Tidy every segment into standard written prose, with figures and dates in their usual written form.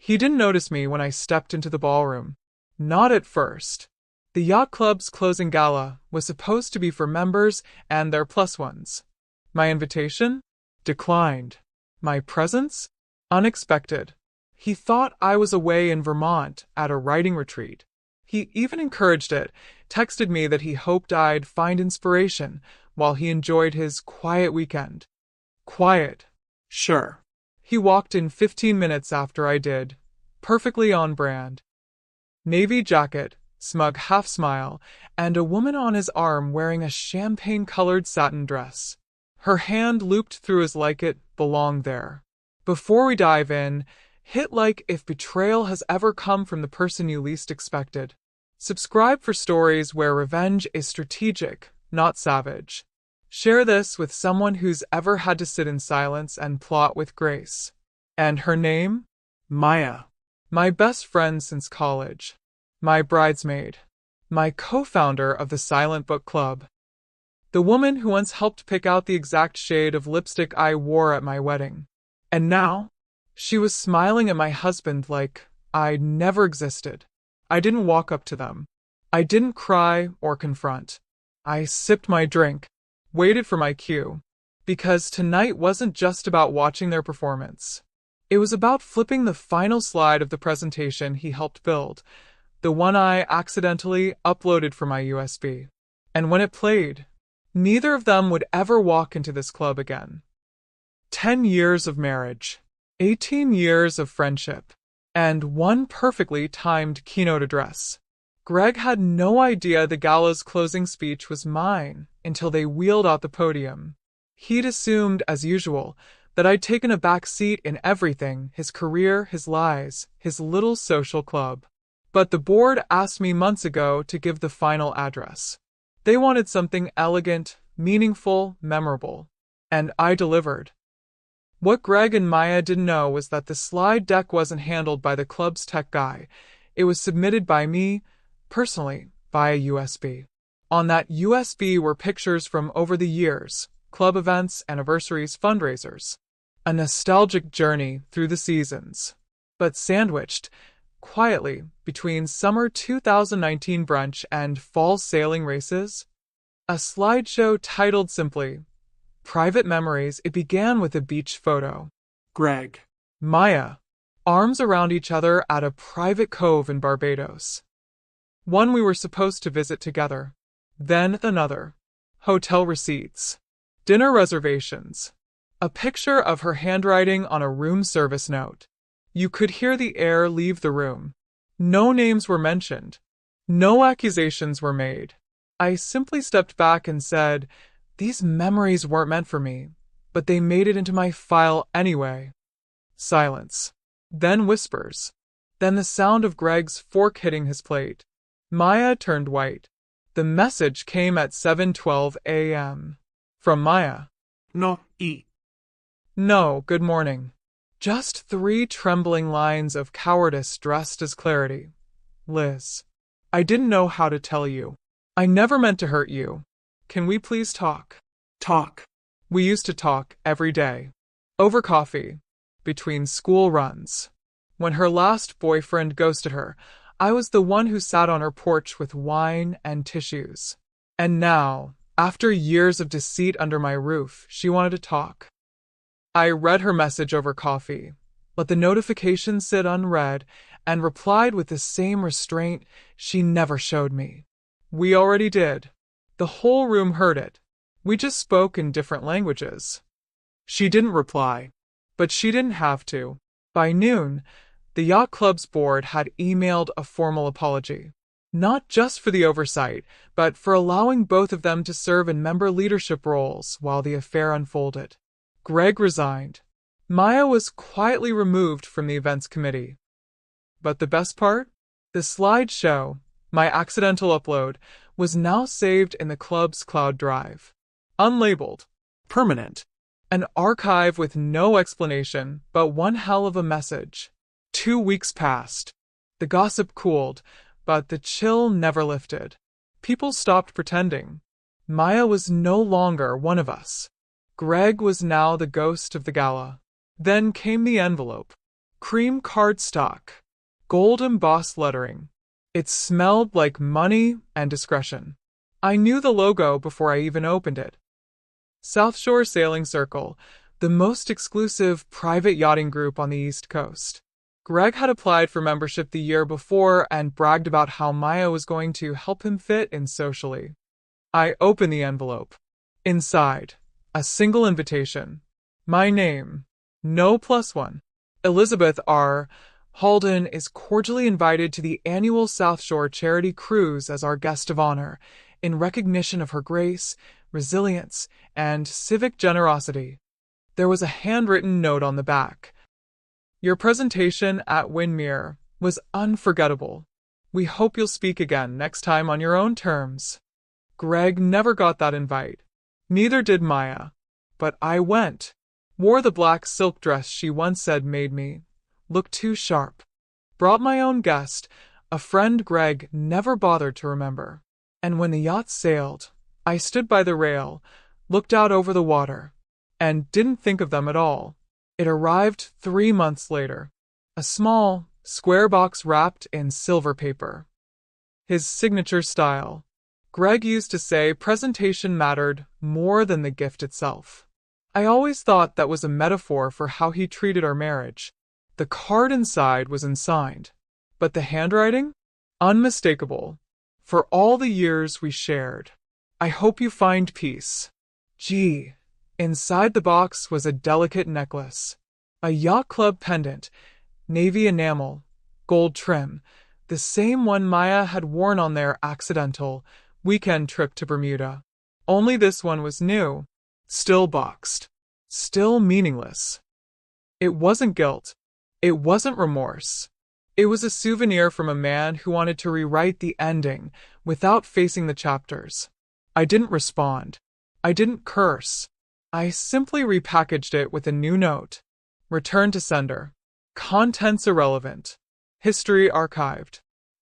He didn't notice me when I stepped into the ballroom. Not at first. The yacht club's closing gala was supposed to be for members and their plus ones. My invitation? Declined. My presence? Unexpected. He thought I was away in Vermont at a writing retreat. He even encouraged it, texted me that he hoped I'd find inspiration while he enjoyed his quiet weekend. Quiet. Sure. He walked in 15 minutes after I did, perfectly on brand. Navy jacket, smug half-smile, and a woman on his arm wearing a champagne-colored satin dress. Her hand looped through his like it belonged there. Before we dive in, hit like if betrayal has ever come from the person you least expected. Subscribe for stories where revenge is strategic, not savage. Share this with someone who's ever had to sit in silence and plot with grace. And her name? Maya. My best friend since college. My bridesmaid. My co-founder of the Silent Book Club. The woman who once helped pick out the exact shade of lipstick I wore at my wedding. And now, she was smiling at my husband like I'd never existed. I didn't walk up to them. I didn't cry or confront. I sipped my drink, waited for my cue, because tonight wasn't just about watching their performance. It was about flipping the final slide of the presentation he helped build, the one I accidentally uploaded from my USB. And when it played, neither of them would ever walk into this club again. 10 years of marriage, 18 years of friendship, and one perfectly timed keynote address. Greg had no idea the gala's closing speech was mine until they wheeled out the podium. He'd assumed, as usual, that I'd taken a back seat in everything, his career, his lies, his little social club. But the board asked me months ago to give the final address. They wanted something elegant, meaningful, memorable. And I delivered. What Greg and Maya didn't know was that the slide deck wasn't handled by the club's tech guy. It was submitted by me, personally, via USB. On that USB were pictures from over the years, club events, anniversaries, fundraisers. A nostalgic journey through the seasons. But sandwiched, quietly, between summer 2019 brunch and fall sailing races, a slideshow titled simply, Private Memories. It began with a beach photo. Greg. Maya. Arms around each other at a private cove in Barbados. One we were supposed to visit together. Then another. Hotel receipts. Dinner reservations. A picture of her handwriting on a room service note. You could hear the air leave the room. No names were mentioned. No accusations were made. I simply stepped back and said, these memories weren't meant for me, but they made it into my file anyway. Silence. Then whispers. Then the sound of Greg's fork hitting his plate. Maya turned white. The message came at 7:12 a.m. From Maya. No, eat. No, good morning. Just 3 trembling lines of cowardice dressed as clarity. Liz. I didn't know how to tell you. I never meant to hurt you. Can we please talk? Talk. We used to talk every day. Over coffee. Between school runs. When her last boyfriend ghosted her, I was the one who sat on her porch with wine and tissues. And now, after years of deceit under my roof, she wanted to talk. I read her message over coffee, let the notification sit unread, and replied with the same restraint she never showed me. We already did. The whole room heard it. We just spoke in different languages. She didn't reply, but she didn't have to. By noon, the yacht club's board had emailed a formal apology. Not just for the oversight, but for allowing both of them to serve in member leadership roles while the affair unfolded. Greg resigned. Maya was quietly removed from the events committee. But the best part? The slideshow, my accidental upload, was now saved in the club's cloud drive. Unlabeled. Permanent. An archive with no explanation, but one hell of a message. 2 weeks passed. The gossip cooled, but the chill never lifted. People stopped pretending. Maya was no longer one of us. Greg was now the ghost of the gala. Then came the envelope. Cream cardstock. Gold embossed lettering. It smelled like money and discretion. I knew the logo before I even opened it. South Shore Sailing Circle, the most exclusive private yachting group on the East Coast. Greg had applied for membership the year before and bragged about how Maya was going to help him fit in socially. I opened the envelope. Inside, a single invitation. My name, no +1. Elizabeth R. Halden is cordially invited to the annual South Shore Charity Cruise as our guest of honor, in recognition of her grace, resilience, and civic generosity. There was a handwritten note on the back. Your presentation at Windmere was unforgettable. We hope you'll speak again next time on your own terms. Greg never got that invite. Neither did Maya. But I went. Wore the black silk dress she once said made me look too sharp. Brought my own guest, a friend Greg never bothered to remember. And when the yacht sailed, I stood by the rail, looked out over the water, and didn't think of them at all. It arrived 3 months later. A small, square box wrapped in silver paper. His signature style. Greg used to say presentation mattered more than the gift itself. I always thought that was a metaphor for how he treated our marriage. The card inside was unsigned, but the handwriting? Unmistakable. For all the years we shared. I hope you find peace. Gee. Inside the box was a delicate necklace. A yacht club pendant, navy enamel, gold trim, the same one Maya had worn on their accidental weekend trip to Bermuda. Only this one was new, still boxed, still meaningless. It wasn't guilt. It wasn't remorse. It was a souvenir from a man who wanted to rewrite the ending without facing the chapters. I didn't respond. I didn't curse. I simply repackaged it with a new note. Return to sender. Contents irrelevant. History archived.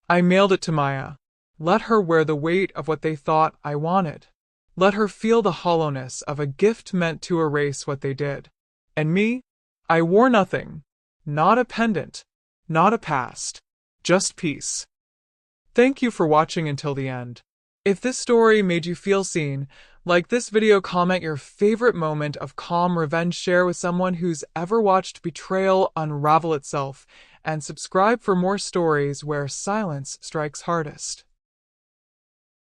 I mailed it to Maya. Let her wear the weight of what they thought I wanted. Let her feel the hollowness of a gift meant to erase what they did. And me? I wore nothing. Not a pendant. Not a past. Just peace. Thank you for watching until the end. If this story made you feel seen, like this video, comment your favorite moment of calm revenge, share with someone who's ever watched betrayal unravel itself, and subscribe for more stories where silence strikes hardest.